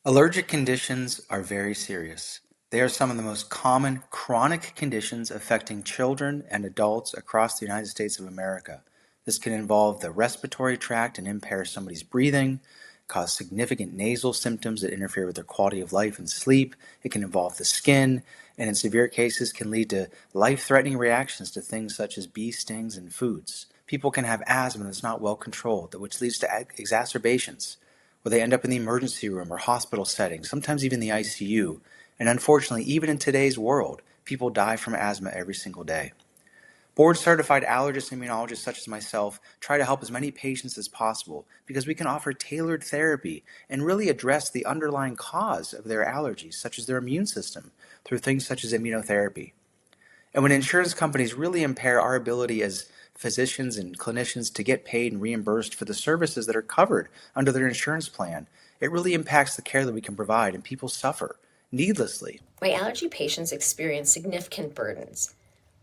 Allergic conditions are very serious. They are some of the most common chronic conditions affecting children and adults across the United States of America. This can involve the respiratory tract and impair somebody's breathing, cause significant nasal symptoms that interfere with their quality of life and sleep. It can involve the skin, and in severe cases can lead to life-threatening reactions to things such as bee stings and foods. People can have asthma that's not well controlled, which leads to exacerbations where they end up in the emergency room or hospital setting, sometimes even the ICU. And unfortunately, even in today's world, people die from asthma every single day. Board-certified allergists and immunologists such as myself try to help as many patients as possible because we can offer tailored therapy and really address the underlying cause of their allergies, such as their immune system, through things such as immunotherapy. And when insurance companies really impair our ability as physicians and clinicians to get paid and reimbursed for the services that are covered under their insurance plan, it really impacts the care that we can provide, and people suffer needlessly. My allergy patients experience significant burdens.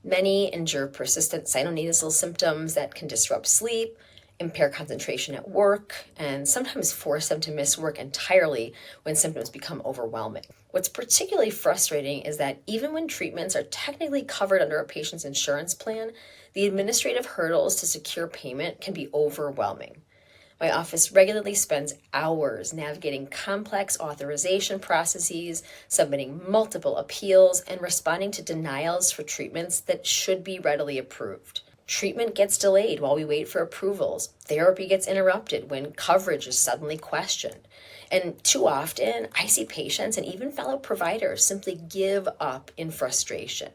Many endure persistent sinonasal symptoms that can disrupt sleep, impair concentration at work, and sometimes force them to miss work entirely when symptoms become overwhelming. What's particularly frustrating is that even when treatments are technically covered under a patient's insurance plan, the administrative hurdles to secure payment can be overwhelming. My office regularly spends hours navigating complex authorization processes, submitting multiple appeals, and responding to denials for treatments that should be readily approved. Treatment gets delayed while we wait for approvals. Therapy gets interrupted when coverage is suddenly questioned. And too often, I see patients and even fellow providers simply give up in frustration.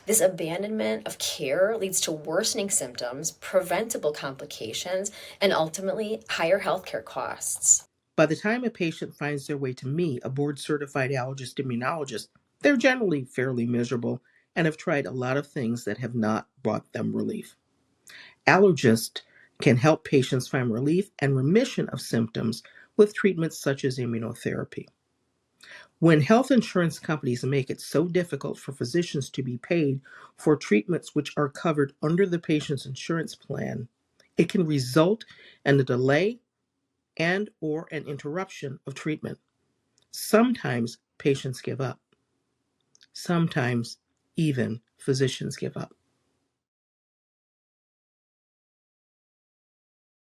This abandonment of care leads to worsening symptoms, preventable complications, and ultimately higher healthcare costs. By the time a patient finds their way to me, a board-certified allergist immunologist, they're generally fairly miserable and have tried a lot of things that have not brought them relief. Allergists can help patients find relief and remission of symptoms with treatments such as immunotherapy. When health insurance companies make it so difficult for physicians to be paid for treatments which are covered under the patient's insurance plan, it can result in a delay and or an interruption of treatment. Sometimes patients give up. Sometimes even physicians give up.